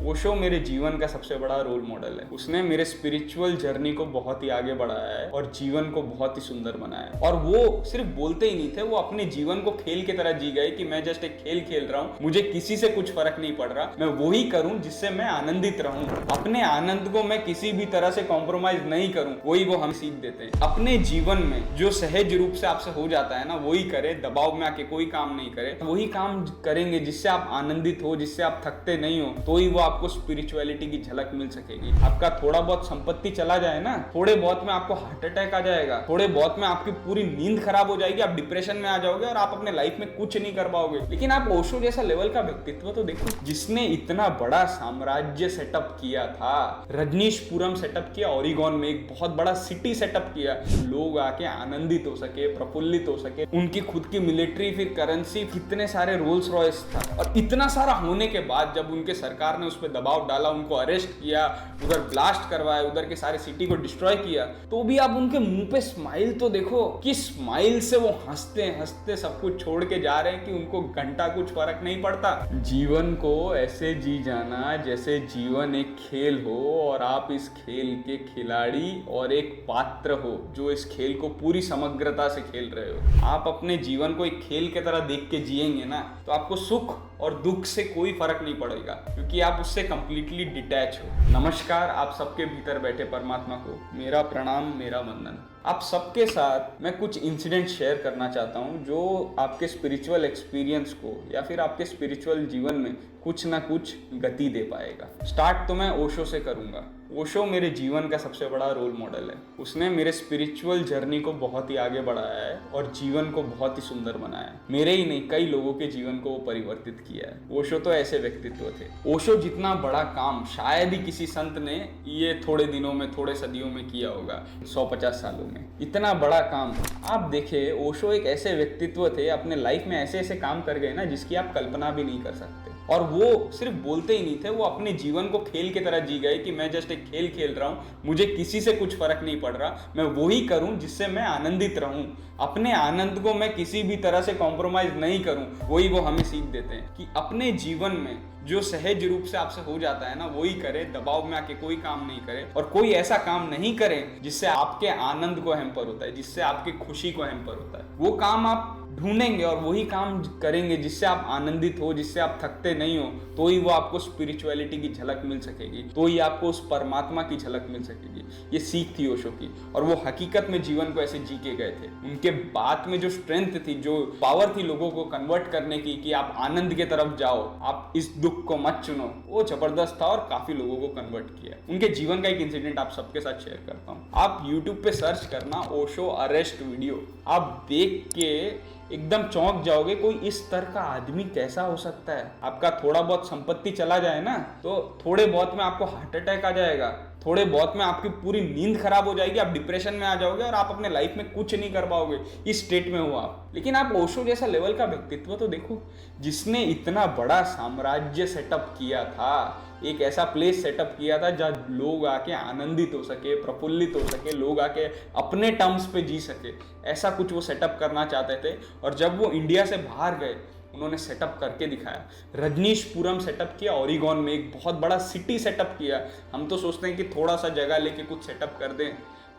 ओशो मेरे जीवन का सबसे बड़ा रोल मॉडल है। उसने मेरे स्पिरिचुअल जर्नी को बहुत ही आगे बढ़ाया है और जीवन को बहुत ही सुंदर बनाया है। और वो सिर्फ बोलते ही नहीं थे, वो अपने जीवन को खेल की तरह जी गए कि मैं जस्ट एक खेल खेल रहा हूँ, मुझे किसी से कुछ फर्क नहीं पड़ रहा, मैं वही करूँ जिससे मैं आनंदित रहूँ, अपने आनंद को मैं किसी भी तरह से कॉम्प्रोमाइज नहीं करूँ, वही वो हम सीख देते हैं। अपने जीवन में जो सहज रूप से आपसे हो जाता है ना, वही करे, दबाव में आके कोई काम नहीं करे, वही काम करेंगे जिससे आप आनंदित हो, जिससे आप थकते नहीं हो, तो ही वो आपको स्पिरिचुअलिटी की झलक मिल सकेगी। आपका थोड़ा बहुत संपत्ति चला जाए ना, थोड़े बहुत में आपको हार्ट अटैक आ जाएगा, थोड़े बहुत में आपकी पूरी नींद खराब हो जाएगी, आप डिप्रेशन में आ जाओगे और आप अपने लाइफ में कुछ नहीं कर पाओगे। लेकिन आप ओशो जैसा लेवल का व्यक्तित्व तो देखो, जिसने इतना बड़ा साम्राज्य सेटअप किया था, रजनीशपुरम सेटअप किया, ओरिगॉन में एक बहुत बड़ा सिटी सेटअप किया, लोग आके आनंदित हो सके, प्रफुल्लित हो सके, उनकी खुद की मिलिट्री, फिर करेंसी, कितने सारे रोल्स रॉयस था। और इतना सारा होने के बाद जब उनके सरकार ने उस पर दबाव डाला, उनको अरेस्ट किया, उधर ब्लास्ट करवाया, उधर के सारे सिटी को डिस्ट्रॉय किया, तो भी आप उनके मुंह पे स्माइल तो देखो कि स्माइल से वो हंसते हंसते सब कुछ छोड़ के जा रहे हैं कि उनको घंटा कुछ फर्क नहीं पड़ता। जीवन को ऐसे जी जाना जैसे जीवन एक खेल हो और आप इस खेल के खिलाड़ी और एक पात्र हो जो इस खेल को पूरी समग्रता से खेल रहे हो। आप अपने जीवन को एक खेल की तरह देख के जिएंगे ना, तो आपको सुख और दुख से कोई फर्क नहीं पड़ेगा, क्योंकि आप उससे कंप्लीटली डिटैच हो। नमस्कार आप सबके भीतर बैठे परमात्मा को मेरा प्रणाम, मेरा वंदन। आप सबके साथ मैं कुछ इंसिडेंट शेयर करना चाहता हूं जो आपके स्पिरिचुअल एक्सपीरियंस को या फिर आपके स्पिरिचुअल जीवन में कुछ ना कुछ गति दे पाएगा। स्टार्ट तो मैं ओशो से करूंगा। ओशो मेरे जीवन का सबसे बड़ा रोल मॉडल है। उसने मेरे स्पिरिचुअल जर्नी को बहुत ही आगे बढ़ाया है और जीवन को बहुत ही सुंदर बनाया है। मेरे ही नहीं, कई लोगों के जीवन को वो परिवर्तित किया है। ओशो तो ऐसे व्यक्तित्व थे। ओशो जितना बड़ा काम शायद ही किसी संत ने ये थोड़े दिनों में, थोड़े सदियों में किया होगा, 150 सालों में। इतना बड़ा काम आप देखे, ओशो एक ऐसे व्यक्तित्व थे, अपने लाइफ में ऐसे ऐसे काम कर गए ना जिसकी आप कल्पना भी नहीं कर सकते। और वो सिर्फ बोलते ही नहीं थे, वो अपने जीवन को खेल की तरह जी गए कि मैं जस्ट एक खेल खेल रहा हूँ, मुझे किसी से कुछ फर्क नहीं पड़ रहा, मैं वही करूँ जिससे मैं आनंदित रहूँ, अपने आनंद को मैं किसी भी तरह से कॉम्प्रोमाइज नहीं करूँ, वही वो हमें सीख देते हैं कि अपने जीवन में जो सहज रूप से आपसे हो जाता है ना, वही करे, दबाव में आके कोई काम नहीं करे, और कोई ऐसा काम नहीं करे जिससे आपके आनंद को हैम्पर होता है, जिससे आपकी खुशी को हैम्पर होता है। वो काम आप ढूंढेंगे और वही काम करेंगे जिससे आप आनंदित हो, जिससे आप थकते नहीं हो, तो ही वो आपको स्पिरिचुअलिटी की झलक मिल सकेगी, तो ही आपको उस परमात्मा की झलक मिल सकेगी। ये सीख थी ओशो की, और वो हकीकत में जीवन को ऐसे जी के गए थे। उनके बात में जो स्ट्रेंथ थी, जो पावर थी लोगों को कन्वर्ट करने की कि आप आनंद के तरफ जाओ, आप इस दुख को मत चुनो, वो जबरदस्त था और काफी लोगों को कन्वर्ट किया। उनके जीवन का एक इंसिडेंट आप सबके साथ शेयर करता हूँ। आप यूट्यूब पे सर्च करना ओशो अरेस्ट वीडियो, आप देख के एकदम चौंक जाओगे, कोई इस तरह का आदमी कैसा हो सकता है। आपका थोड़ा बहुत संपत्ति चला जाए ना, तो थोड़े बहुत में आपको हार्ट अटैक आ जाएगा, थोड़े बहुत में आपकी पूरी नींद खराब हो जाएगी, आप डिप्रेशन में आ जाओगे और आप अपने लाइफ में कुछ नहीं कर पाओगे, इस स्टेट में हो आप। लेकिन आप ओशो जैसा लेवल का व्यक्तित्व तो देखो, जिसने इतना बड़ा साम्राज्य सेटअप किया था, एक ऐसा प्लेस सेटअप किया था जहाँ लोग आके आनंदित हो सके, प्रफुल्लित हो सके, लोग आके अपने टर्म्स पे जी सके, ऐसा कुछ वो सेटअप करना चाहते थे। और जब वो इंडिया से बाहर गए, उन्होंने सेटअप करके दिखाया। रजनीशपुरम सेटअप किया, ओरिगॉन में एक बहुत बड़ा सिटी सेटअप किया। हम तो सोचते हैं कि थोड़ा सा जगह लेके कुछ सेटअप कर दें,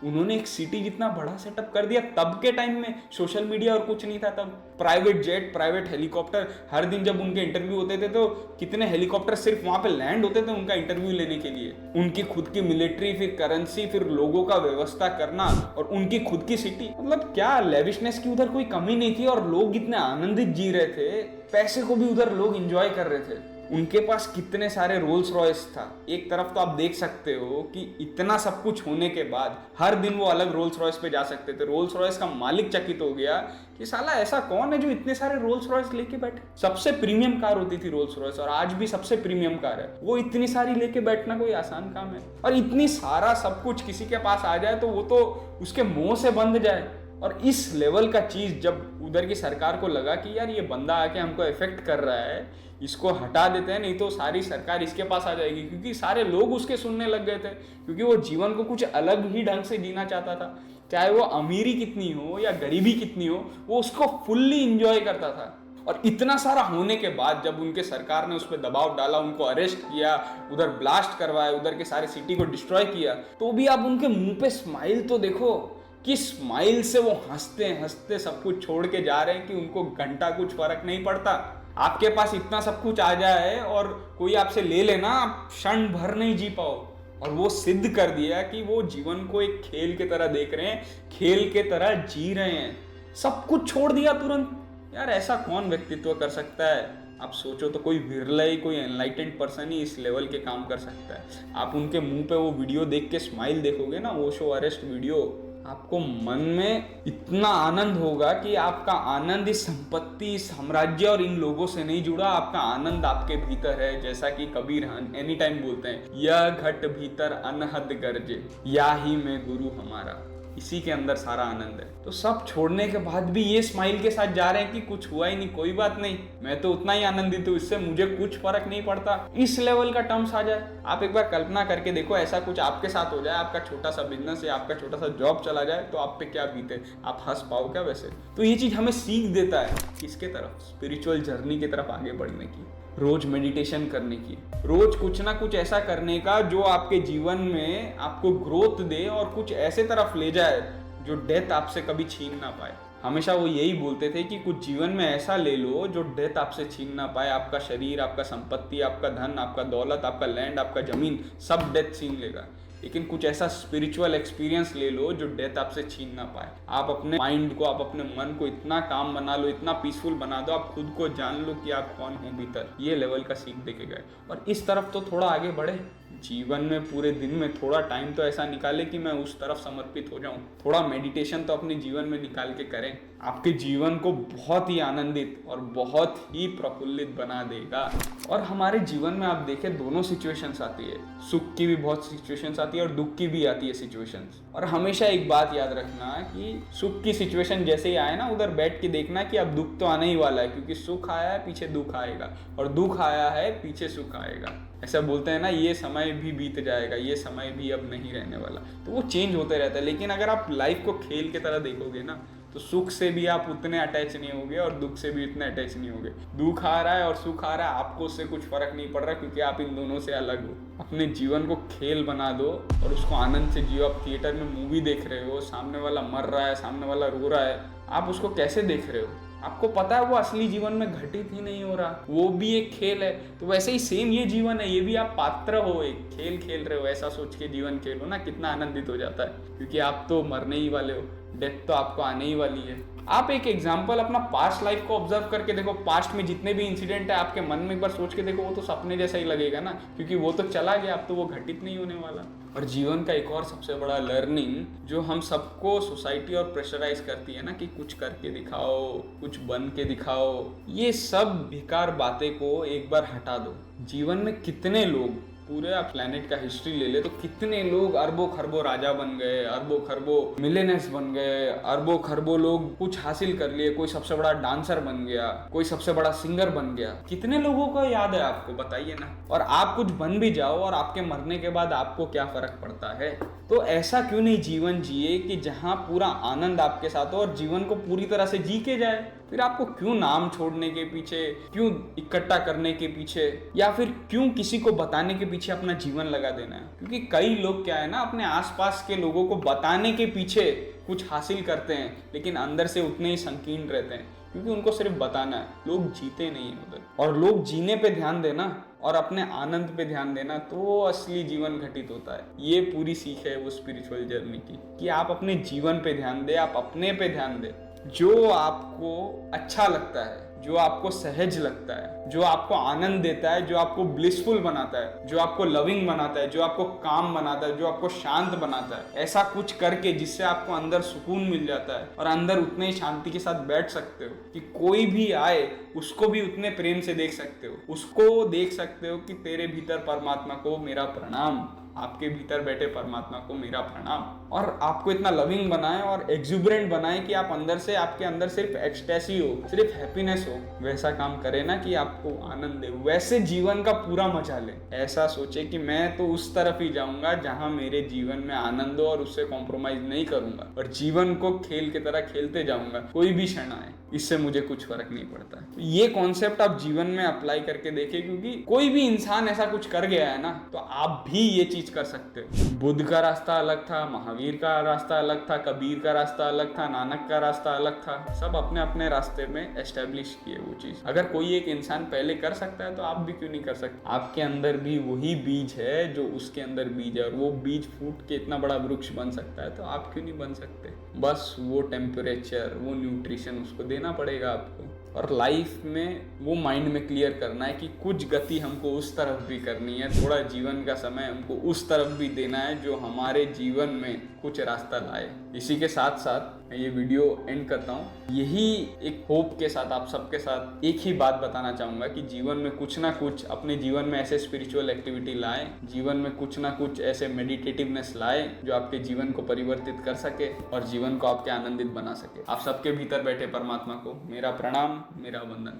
उन्होंने एक सिटी जितना बड़ा सेटअप कर दिया। तब के टाइम में सोशल मीडिया और कुछ नहीं था, तब प्राइवेट जेट, प्राइवेट हेलीकॉप्टर, हर दिन जब उनके इंटरव्यू होते थे तो कितने हेलीकॉप्टर सिर्फ वहां पे लैंड होते थे उनका इंटरव्यू लेने के लिए। उनकी खुद की मिलिट्री, फिर करेंसी, फिर लोगों का व्यवस्था करना, और उनकी खुद की सिटी, मतलब क्या लेविशनेस की उधर कोई कमी नहीं थी, और लोग इतने आनंदित जी रहे थे, पैसे को भी उधर लोग एंजॉय कर रहे थे। उनके पास कितने सारे रोल्स रॉयस था। एक तरफ तो आप देख सकते हो कि इतना सब कुछ होने के बाद हर दिन वो अलग रोल्स रॉयस पे जा सकते थे। रोल्स रॉयस का मालिक चकित हो गया कि साला ऐसा कौन है जो इतने सारे रोल्स रॉयस लेके बैठे। सबसे प्रीमियम कार होती थी रोल्स रॉयस, और आज भी सबसे प्रीमियम कार है। वो इतनी सारी लेके बैठना कोई आसान काम है, और इतनी सारा सब कुछ किसी के पास आ जाए तो वो तो उसके मुंह से बंध जाए। और इस लेवल का चीज जब उधर की सरकार को लगा कि यार ये बंदा आके हमको इफेक्ट कर रहा है, इसको हटा देते हैं, नहीं तो सारी सरकार इसके पास आ जाएगी, क्योंकि सारे लोग उसके सुनने लग गए थे, क्योंकि वो जीवन को कुछ अलग ही ढंग से जीना चाहता था। चाहे वो अमीरी कितनी हो या गरीबी कितनी हो, वो उसको फुल्ली इंजॉय करता था। और इतना सारा होने के बाद जब उनके सरकार ने उस पर दबाव डाला, उनको अरेस्ट किया, उधर ब्लास्ट करवाया, उधर के सारे सिटी को डिस्ट्रॉय किया, तो भी आप उनके मुंह पे स्माइल तो देखो कि स्माइल से वो हंसते हंसते सब कुछ छोड़ के जा रहे हैं कि उनको घंटा कुछ फर्क नहीं पड़ता। आपके पास इतना सब कुछ आ जाए और कोई आपसे ले लेना, आप क्षण भर नहीं जी पाओ। और वो सिद्ध कर दिया कि वो जीवन को एक खेल के तरह देख रहे हैं, खेल के तरह जी रहे हैं, सब कुछ छोड़ दिया तुरंत। यार ऐसा कौन व्यक्तित्व कर सकता है? आप सोचो तो कोई विरला ही, कोई एनलाइटेंड पर्सन ही इस लेवल के काम कर सकता है। आप उनके मुंह पे वो वीडियो देख के स्माइल देखोगे ना, ओशो अरेस्ट वीडियो, आपको मन में इतना आनंद होगा कि आपका आनंद इस संपत्ति, इस साम्राज्य और इन लोगों से नहीं जुड़ा। आपका आनंद आपके भीतर है। जैसा कि कबीर एनी टाइम बोलते हैं, यह घट भीतर अनहद गर्जे, या ही में गुरु हमारा। इसी के अंदर सारा आनंद है। तो सब छोड़ने के बाद भी ये स्माइल के साथ जा रहे हैं कि कुछ हुआ ही नहीं, कोई बात नहीं, मैं तो उतना ही आनंदित हूँ, इससे मुझे कुछ फर्क नहीं पड़ता। इस लेवल का टर्म्स आ जाए। आप एक बार कल्पना करके देखो, ऐसा कुछ आपके साथ हो जाए, आपका छोटा सा बिजनेस या आपका छोटा सा जॉब चला जाए, तो आप पे क्या बीते? आप हंस पाओ क्या वैसे? तो ये चीज हमें सीख देता है किसके तरफ? स्पिरिचुअल जर्नी की तरफ आगे बढ़ने की, रोज मेडिटेशन करने की, रोज कुछ ना कुछ ऐसा करने का जो आपके जीवन में आपको ग्रोथ दे और कुछ ऐसे तरफ ले जाए जो डेथ आपसे कभी छीन ना पाए। हमेशा वो यही बोलते थे कि कुछ जीवन में ऐसा ले लो जो डेथ आपसे छीन ना पाए। आपका शरीर, आपका संपत्ति, आपका धन, आपका दौलत, आपका लैंड, आपका जमीन, सब डेथ छीन लेगा, लेकिन कुछ ऐसा स्पिरिचुअल एक्सपीरियंस ले लो जो डेथ आपसे छीन ना पाए। आप अपने माइंड को, आप अपने मन को इतना काम बना लो, इतना पीसफुल बना दो, आप खुद को जान लो कि आप कौन हो भीतर। ये लेवल का सीख देके गए और इस तरफ तो थोड़ा आगे बढ़े। जीवन में पूरे दिन में थोड़ा टाइम तो ऐसा निकाले कि मैं उस तरफ समर्पित हो जाऊं। थोड़ा मेडिटेशन तो अपने जीवन में निकाल के करें। आपके जीवन को बहुत ही आनंदित और बहुत ही प्रफुल्लित बना देगा। और हमारे जीवन में आप देखें, दोनों सिचुएशंस आती है, सुख की भी बहुत सिचुएशंस आती है और दुख की भी आती है सिचुएशंस। और हमेशा एक बात याद रखना कि सुख की सिचुएशन जैसे ही आए ना, उधर बैठ के देखना कि अब दुख तो आने ही वाला है, क्योंकि सुख आया है पीछे दुख आएगा, और दुख आया है पीछे सुख आएगा। ऐसा बोलते हैं ना, ये समय भी बीत जाएगा, ये समय भी अब नहीं रहने वाला। तो वो चेंज होते रहता है। लेकिन अगर आप लाइफ को खेल के तरह देखोगे ना, तो सुख से भी आप उतने अटैच नहीं होगे और दुख से भी उतने अटैच नहीं होगे। दुख आ रहा है और सुख आ रहा है, आपको उससे कुछ फर्क नहीं पड़ रहा, क्योंकि आप इन दोनों से अलग हो। अपने जीवन को खेल बना दो और उसको आनंद से जियो। आप थिएटर में मूवी देख रहे हो, सामने वाला मर रहा है, सामने वाला रो रहा है, आप उसको कैसे देख रहे हो? आपको पता है वो असली जीवन में घटित ही नहीं हो रहा, वो भी एक खेल है। तो वैसे ही सेम ये जीवन है, ये भी आप पात्र हो, एक खेल खेल रहे हो। ऐसा सोच के जीवन खेलो ना, कितना आनंदित हो जाता है, क्योंकि आप तो मरने ही वाले हो, डेथ तो आपको आने ही वाली है। आप एक एग्जाम्पल अपना पास्ट लाइफ को ऑब्जर्व करके देखो। पास्ट में जितने भी इंसिडेंट है आपके मन में एक बार सोच के देखो, वो तो सपने जैसा ही लगेगा ना, क्योंकि वो तो चला गया, अब तो वो घटित नहीं होने वाला। और जीवन का एक और सबसे बड़ा लर्निंग जो हम सबको सोसाइटी और प्रेशराइज करती है ना, कि कुछ करके दिखाओ, कुछ बन के दिखाओ, ये सब बेकार बातें को एक बार हटा दो। जीवन में कितने लोग, पूरे आप प्लेनेट का हिस्ट्री ले ले तो कितने लोग अरबों खरबों राजा बन गए, अरबों खरबों मिलियनेयर्स बन गए, अरबों खरबों लोग कुछ हासिल कर लिए। कोई सबसे बड़ा डांसर बन गया, कोई सबसे बड़ा सिंगर बन गया। कितने लोगों को याद है आपको, बताइए ना। और आप कुछ बन भी जाओ और आपके मरने के बाद आपको क्या फर्क पड़ता है? तो ऐसा क्यों नहीं जीवन जिए कि जहां पूरा आनंद आपके साथ हो और जीवन को पूरी तरह से जी के जाए? फिर आपको क्यों नाम छोड़ने के पीछे, क्यों इकट्ठा करने के पीछे, या फिर क्यों किसी को बताने के पीछे अपना जीवन लगा देना है? क्योंकि कई लोग क्या है ना, अपने आसपास के लोगों को बताने के पीछे कुछ हासिल करते हैं, लेकिन अंदर से उतने ही संकीर्ण रहते हैं, क्योंकि उनको सिर्फ बताना है। लोग जीते नहीं है उधर। और लोग जीने पे ध्यान देना और अपने आनंद पे ध्यान देना, तो असली जीवन घटित होता है। ये पूरी सीख है वो स्पिरिचुअल जर्नी की, कि आप अपने जीवन पे ध्यान दे, आप अपने पे ध्यान दे। जो आपको अच्छा लगता है, जो आपको सहज लगता है, जो आपको आनंद देता है, जो आपको ब्लिसफुल बनाता है, जो आपको लविंग बनाता है, जो आपको काम बनाता है, जो आपको शांत बनाता है, ऐसा कुछ करके जिससे आपको अंदर सुकून मिल जाता है और अंदर उतने ही शांति के साथ बैठ सकते हो कि कोई भी आए उसको भी उतने प्रेम से देख सकते हो। उसको देख सकते हो कि तेरे भीतर परमात्मा को मेरा प्रणाम, आपके भीतर बैठे परमात्मा को मेरा प्रणाम। और आपको इतना लविंग बनाए और एक्सुबरेंट बनाए कि आप अंदर से, आपके अंदर सिर्फ एक्सटेसी हो, सिर्फ हैप्पीनेस हो। वैसा काम करे ना कि आपको आनंद दे, वैसे जीवन का पूरा मजा ले। ऐसा सोचे कि मैं तो उस तरफ ही जाऊंगा जहां मेरे जीवन में आनंद हो और उससे कॉम्प्रोमाइज नहीं करूंगा, और जीवन को खेल की तरह खेलते जाऊंगा, कोई भी क्षण आए। इससे मुझे कुछ फर्क नहीं पड़ता। तो ये कॉन्सेप्ट आप जीवन में अप्लाई करके देखिए, क्योंकि कोई भी इंसान ऐसा कुछ कर गया है ना, तो आप भी ये चीज कर सकते हो। बुद्ध का रास्ता अलग था, महावीर का रास्ता अलग था, कबीर का रास्ता अलग था, नानक का रास्ता अलग था। सब अपने अपने रास्ते में एस्टेब्लिश किए वो चीज। अगर कोई एक इंसान पहले कर सकता है तो आप भी क्यों नहीं कर सकते? आपके अंदर भी वही बीज है जो उसके अंदर बीज है, और वो बीज फूट के इतना बड़ा वृक्ष बन सकता है, तो आप क्यों नहीं बन सकते? बस वो टेम्परेचर, वो न्यूट्रिशन उसको देना पड़ेगा आपको। और लाइफ में वो माइंड में क्लियर करना है कि कुछ गति हमको उस तरफ भी करनी है, थोड़ा जीवन का समय हमको उस तरफ भी देना है जो हमारे जीवन में कुछ रास्ता लाए। इसी के साथ साथ मैं ये वीडियो एंड करता हूँ। यही एक होप के साथ आप सबके साथ एक ही बात बताना चाहूँगा कि जीवन में कुछ ना कुछ, अपने जीवन में ऐसे स्पिरिचुअल एक्टिविटी लाएं, जीवन में कुछ ना कुछ ऐसे मेडिटेटिवनेस लाएं जो आपके जीवन को परिवर्तित कर सके और जीवन को आपके आनंदित बना सके। आप सबके भीतर बैठे परमात्मा को मेरा प्रणाम, मेरा वंदन।